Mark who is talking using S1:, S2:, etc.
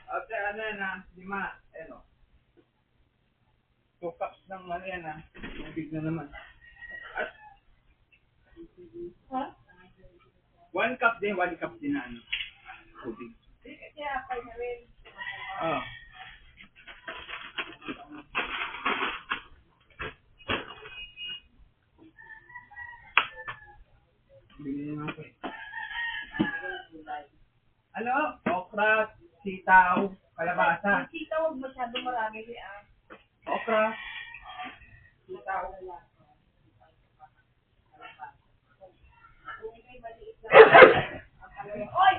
S1: After ano yan ha, 5, ano, 2 cups ng ano yan ha, tubig na naman. At,
S2: Ha?
S1: 1 cup din na ano, tubig.
S2: Kaya pa na rin.
S1: Oo. Bili na ako eh. Ano? Okra, sitaw, kalabasa.
S2: Ang sitaw, huwag masyado marami ah.
S1: Okra, sitaw.
S2: Oy!